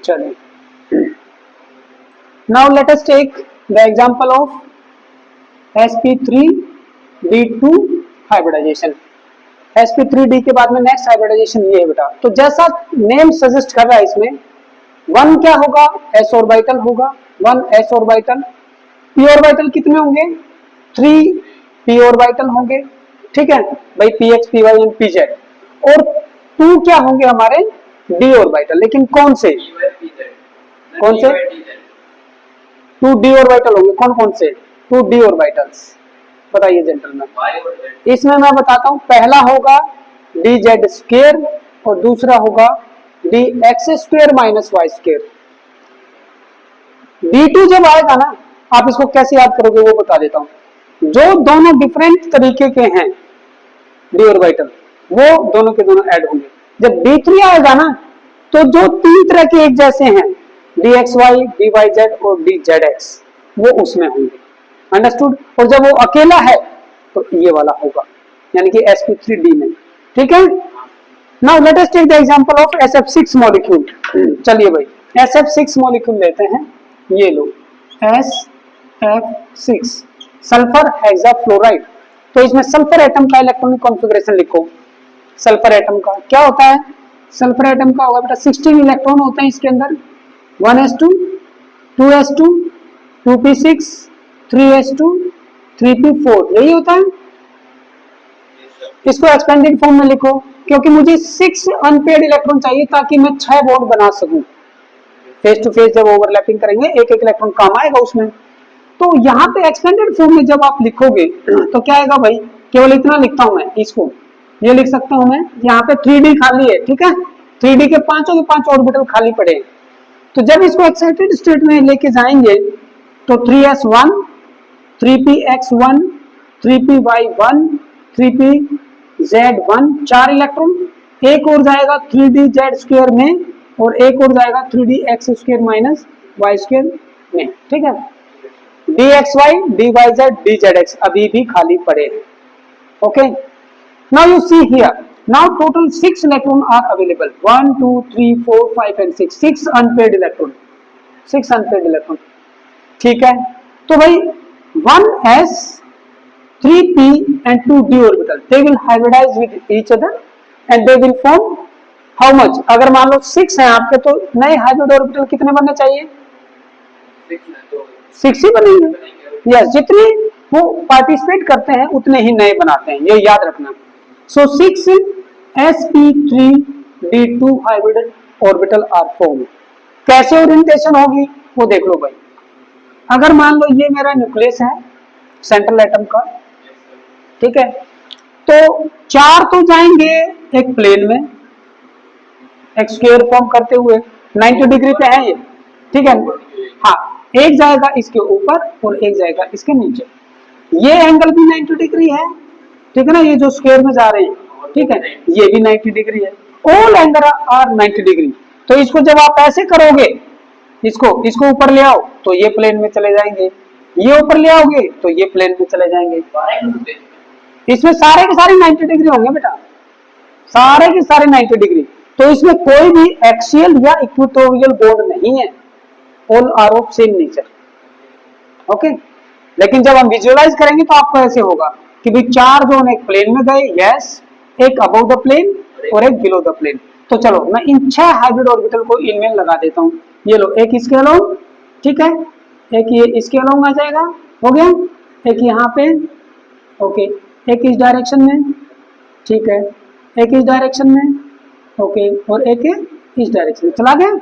चलिए, now let us take the example of sp3d2 hybridization. sp3d के बाद में नेक्स्ट हाइब्रिडाइजेशन ये है बेटा। तो जैसा नेम सजेस्ट कर रहा है इसमें, वन क्या होगा, s ऑर्बिटल होगा, one s orbital. p orbital कितने होंगे, 3 p ऑर्बिटल होंगे, ठीक है भाई, px py एंड pz। और 2 क्या होंगे हमारे d ऑर्बिटल, लेकिन कौन से, कौन से 2d ऑर्बिटल होंगे, कौन कौन से 2d ऑर्बिटल्स बताइए जेंटलमैन। इसमें मैं बताता हूं, पहला होगा dz स्क्वायर और दूसरा होगा dx square minus y square. d2 जब आएगा ना, आप इसको कैसे याद करोगे वो बता देता हूं। जो दोनों डिफरेंट तरीके के हैं d ऑर्बिटल, वो दोनों के दोनों ऐड होंगे। जब d3 आएगा ना, तो जो 3 तरह के एक जैसे हैं, dxy, dyz और dzx, वो उसमें होंगे, अंडरस्टूड। और जब वो अकेला है तो ये वाला होगा, यानी कि sp3d में, ठीक है। Now let us take the example of sf6 molecule. चलिए भाई, sf6 मॉलिक्यूल लेते हैं, ये लो sf6 सल्फर हेक्साफ्लोराइड। तो इसमें सल्फर एटम का इलेक्ट्रॉनिक कॉन्फ़िगरेशन लिखो। सल्फर एटम का क्या होता है, सल्फर एटम का होगा बेटा 16 इलेक्ट्रॉन होते हैं इसके अंदर, 1s2 2s2 2p6 3s2 3p4, यही होता है। इसको एक्सपेंडेड फॉर्म में लिखो, क्योंकि मुझे 6 अनपेयर्ड इलेक्ट्रॉन चाहिए ताकि मैं 6 बॉन्ड बना सकूं। फेस टू फेस जब ओवरलैपिंग करेंगे एक एक इलेक्ट्रॉन काम आएगा उसमें। तो यहाँ पे एक्सपेंडेड फॉर्म में जब आप लिखोगे तो क्या आएगा भाई, केवल इतना लिखता हूं मैं, इसको ये लिख सकता हूं मैं, यहाँ पे 3d खाली है, ठीक है, 3d के पांचों के 5 ऑर्बिटल खाली पड़े हैं। तो जब इसको एक्साइटेड स्टेट में लेके जाएंगे तो 3s1 3px1 3py1 3pz1 4 electron, एक और जाएगा 3dz स्क्वायर में और एक और जाएगा 3dx square minus y square में, ठीक है। dxy dyz dzx अभी भी खाली पड़े हैं, okay. Now you see here, now total 6 electron are available, 1 2 3 4 5 and 6 unpaired electron, 6 unpaired electron, ठीक है। तो भाई 1s 3p and 2d orbital, they will hybridize with each other and they will form how much। अगर मान लो 6 हैं आपके, तो नए हाइब्रिड ऑर्बिटल कितने बनने चाहिए, 6 ही बनेंगे। यस, जितने वो पार्टिसिपेट करते हैं उतने ही नए बनाते हैं, ये याद रखना। So 6 sp3d2 hybrid orbital are form. कैसे ओरिएंटेशन होगी वो देख लो भाई। अगर मान लो ये मेरा न्यूक्लियस है सेंट्रल एटम का, ठीक है, तो 4 तो जाएंगे एक प्लेन में, एक स्क्वायर फॉर्म करते हुए 90 डिग्री पे है ये, ठीक है। हाँ, एक जाएगा इसके ऊपर और एक जाएगा इसके नीचे। ये एंगल भी 90 डिग्री है, ठीक है ना, ये जो स्क्वायर में जा रहे हैं, ठीक है, ये भी 90 डिग्री है, ऑल एंगल आर 90 डिग्री। तो इसको जब आप ऐसे करोगे, इसको ऊपर ले आओ तो ये प्लेन में चले जाएंगे, ये ऊपर ले आओगे तो ये प्लेन में चले जाएंगे। इसमें सारे के सारे 90 डिग्री होंगे बेटा, सारे के सारे 90 डिग्री। तो इसमें कोई भी एक्सियल या इक्वेटोरियल बॉन्ड नहीं है, all are of same nature, okay. लेकिन जब हम विजुअलाइज करेंगे तो आपको ऐसे होगा कि भाई 4 जोन एक प्लेन में गए, यस, एक अबव द प्लेन और एक बिलो द प्लेन। तो चलो मैं इन 6 हाइब्रिड ऑर्बिटल को इनमें लगा देता हूं। ये लो, एक इसके अलोंग, ठीक है, एक ये इसके अलोंग आ जाएगा, हो गया, एक यहाँ पे, ओके, एक इस डायरेक्शन में, ठीक है, एक इस डायरेक्शन में, ओके, और एक इस डायरेक्शन में चला गया।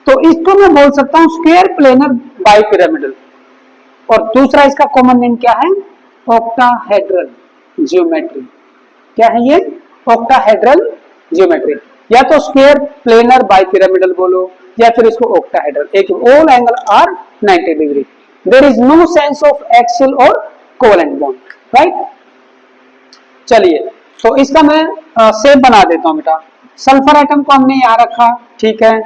तो इसको मैं बोल सकता हूं स्क्वायर प्लेनर बाइपिरामिडल, और दूसरा इसका कॉमन नेम क्या है, ऑक्टाहेड्रल जियोमेट्री। क्या है ये, ऑक्टाहेड्रल जियोमेट्री, या तो स्क्वायर प्लेनर बाइपिरामिडल बोलो या फिर इसको ऑक्टाहेड्रल। एक all angle are 90 degree, there is no sense of axial और कोवेलेंट बॉन्ड, राइट। चलिए, तो इसका मैं शेप बना देता हूं बेटा। सल्फर एटम को हमने यहां रखा, ठीक है,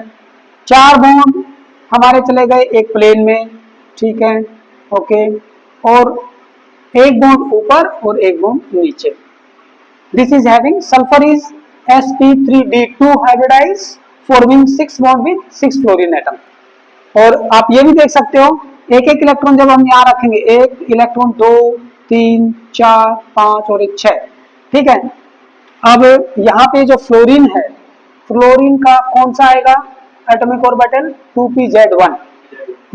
4 बॉन्ड हमारे चले गए एक प्लेन में, ठीक है, ओके, और एक बॉन्ड ऊपर और एक बॉन्ड नीचे। This is having sulphur is sp3d2 hybridized forming 6 bond with 6 fluorine atom. और आप ये भी देख सकते हो एक एक इलेक्ट्रॉन जब हम यहाँ रखेंगे, एक इलेक्ट्रॉन 2 3 4 5 और एक 6, ठीक है। अब यहाँ पे जो फ्लोरीन है, फ्लोरीन का कौन सा आएगा एटॉमिक ऑर्बिटल 2pz1,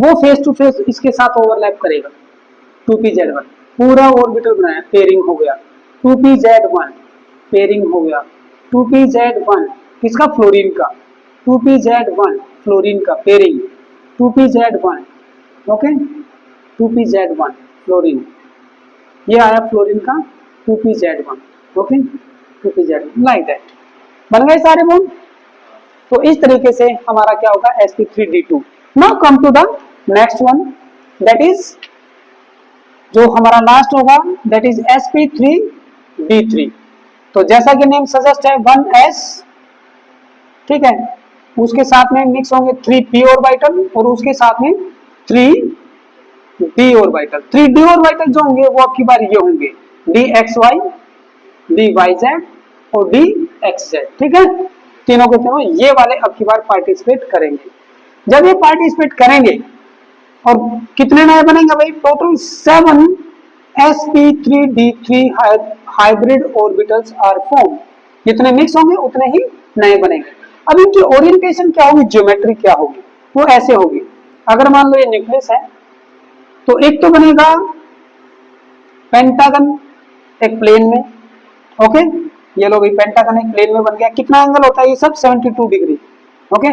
वो फेस टू फेस इसके साथ ओवरलैप करेगा 2pz1, पूरा ऑर्बिटल बनाया, पेयरिंग हो गया 2pz1, पेयरिंग हो गया 2pz1 किसका फ्लोरीन का, 2pz1 फ्लोरीन का pairing 2pz1, okay 2pz1 fluorine, ये आया फ्लोरीन का 2pz1, okay 2pz1 like that, बन गए सारे बॉन्ड। तो इस तरीके से हमारा क्या होगा sp3d2। Now come to the next one, that is जो हमारा लास्ट होगा दैट इज sp3d3। तो जैसा कि नेम सजेस्ट है 1s, ठीक है, उसके साथ में मिक्स होंगे 3p ऑर्बिटल और उसके साथ में 3d ऑर्बिटल। 3d ऑर्बिटल जो होंगे वो आपकी बार ये होंगे dxy, dyz और dxz, ठीक है, तीनों के तीनों ये वाले अब की बार पार्टिसिपेट करेंगे। जब ये पार्टिसिपेट करेंगे और कितने नए बनेंगे भाई, total 7 sp3d3 hybrid orbitals are form. जितने मिक्स होंगे उतने ही नए बनेंगे। अब इनकी ओरिएंटेशन क्या होगी, ज्योमेट्री क्या होगी, वो ऐसे होगी। अगर मान लो ये न्यूक्लियस है तो एक तो बनेगा पेंटागन एक प्लेन में, ओके, ये लो भाई पेंटागन एक प्लेन में बन गया। कितना एंगल होता है ये सब 72 डिग्री, ओके,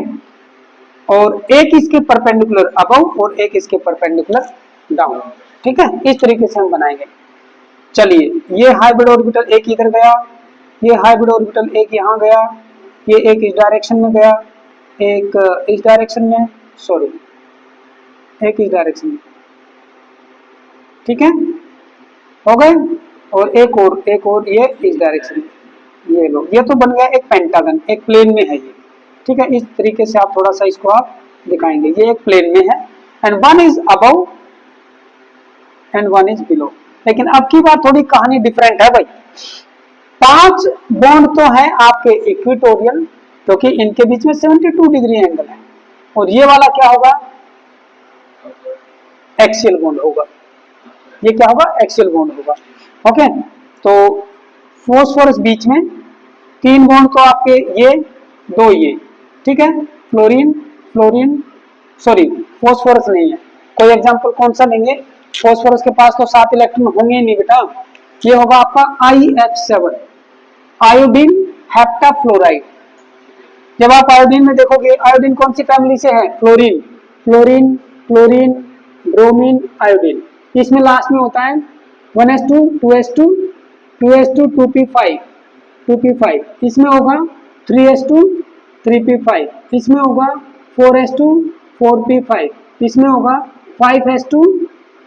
और एक इसके परपेंडिकुलर अबव और एक इसके परपेंडिकुलर डाउन, ठीक है, इस तरीके से हम बनाएंगे। चलिए ये हाइब्रिड ऑर्बिटल एक इधर गया, ये हाइब्रिड ऑर्बिटल एक यहाँ गया, ये एक इस डायरेक्शन में गया, एक इस डायरेक्शन में, सॉरी एक इस डायरेक्शन में, ठीक है, हो गए, और एक और ये इस डायरेक्शन में, ये लो, ये तो बन गया एक पेंटागन, एक प्लेन में है ये, ठीक है। इस तरीके से आप थोड़ा सा इसको आप दिखाएंगे, ये एक प्लेन में है and one is above and one is below. लेकिन अब की बात थोड़ी कहानी डिफरेंट है भाई, 5 बॉन्ड तो है आपके इक्वेटोरियल, क्योंकि इनके बीच में 72 डिग्री एंगल है, और ये वाला क्या होगा एक्सियल बॉन्ड होगा, ये क्या होगा एक्सियल बॉन्ड होगा, ओके। तो फॉस्फोरस बीच में 3 बॉन्ड तो आपके ये 2 ये, ठीक है, फ्लोरीन फ्लोरीन सॉरी फॉस्फोरस नहीं है, कोई एग्जांपल कौन सा लेंगे, फॉस्फोरस के पास तो 7 इलेक्ट्रॉन होंगे ही नहीं बेटा, ये होगा आपका IF7 आयोडीन हेप्टाफ्लोराइड। जब आप आयोडीन में देखोगे, आयोडीन कौन सी फैमिली से है, fluorine fluorine fluorine bromine iodine, इसमें लास्ट में होता है 1s2 2s2 2s2 2p5 2p5, इसमें होगा 3s2 3p5, इसमें होगा 4s2 4p5, इसमें होगा 5s2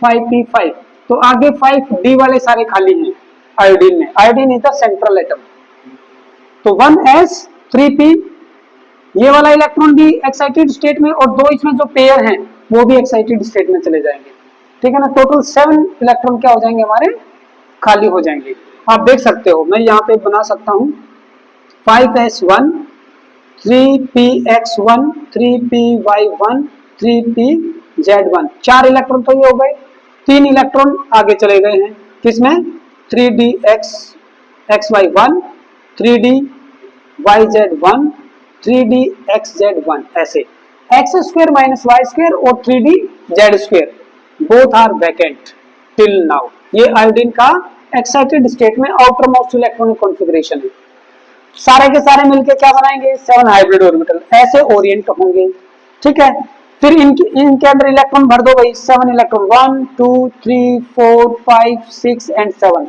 5p5। तो आगे 5d वाले सारे खाली हैं आयोडीन में, iodine is the central atom. तो 1s 3p, ये वाला इलेक्ट्रॉन भी एक्साइटेड स्टेट में, और 2 इसमें जो पेयर हैं वो भी एक्साइटेड स्टेट में चले जाएंगे, ठीक है ना। टोटल 7 इलेक्ट्रॉन क्या हो जाएंगे हमारे, खाली हो जाएंगे। आप देख सकते हो, मैं यहाँ पे बना सकता हूँ 5s1 3px1 3py1 3pz1, 4 electron तो ये हो गए, 3 इलेक्ट्रॉन आगे चले गए हैं किसमें 3dxy1 3dyz1 3dxz1, ऐसे x square minus y square और 3dz square both are vacant till now. ये आयोडीन का एक्साइटेड स्टेट में आउटर मोस्ट इलेक्ट्रॉनिक कॉन्फ़िगरेशन है। सारे के सारे मिलके क्या बनाएंगे 7 हाइब्रिड ऑर्बिटल, ऐसे ओरिएंट होंगे, ठीक है। फिर इनके अंदर इलेक्ट्रॉन भर दो भाई, 7 इलेक्ट्रॉन 1 2 3 4 5 6 एंड 7।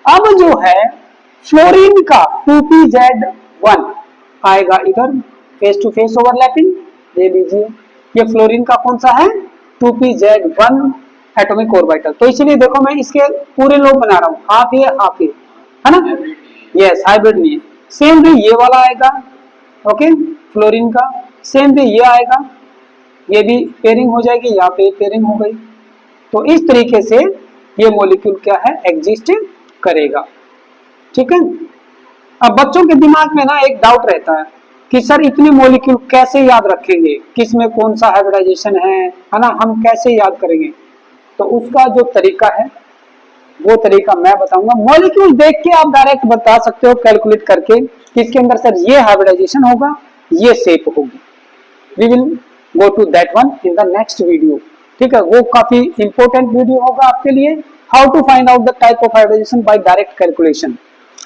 अब जो है फ्लोरीन का 2pz1 आएगा इधर, फेस टू फेस ओवरलैपिंग, ये लीजिए, ये फ्लोरीन का कौन सा है 2pz1 एटॉमिक ऑर्बिटल। तो इसलिए देखो मैं इसके पूरे लोग बना रहा हूँ, हाफ ये है ना, यस हाइब्रिड नहीं है। सेम वे ये वाला आएगा, ओके, फ्लोरीन का सेम वे ये आएगा, ये भी पेयरिंग हो जाएगी, यहाँ पे पेयरिंग हो गई। तो इस तरीके से ये मॉलिक्यूल क्या है एग्जिस्ट करेगा, ठीक है। अब बच्चों के दिमाग में ना एक डाउट रहता है कि सर इतने मॉलिक्यूल कैसे याद रखेंगे, किस में कौन सा हाइब्रिडाइजेशन है ना, हम कैसे याद करेंगे। तो उसका जो तरीका है वो तरीका मैं बताऊंगा। मॉलिक्यूल देख के आप डायरेक्ट बता सकते हो कैलकुलेट करके कि इसके अंदर सर ये हाइब्रिडाइजेशन होगा, ये शेप होगी। We will go to that one in the next video. ठीक है, वो काफी इंपॉर्टेंट वीडियो होगा आपके लिए, how to find out the type of hybridization by direct calculation.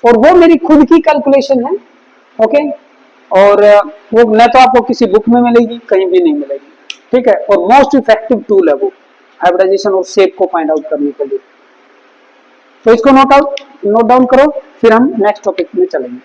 और वो मेरी खुद की कैलकुलेशन है, ओके। और वो न तो आपको किसी बुक में मिलेगी, कहीं भी नहीं मिलेगी। ठीक है, और मोस्ट इफेक्टिव टूल है वो हाइब्रिडाइजेशन और शेप को फाइंड आउट करने के लिए। तो इसको नोट डाउन करो, फिर हम नेक्स्ट टॉपिक में चलेंगे।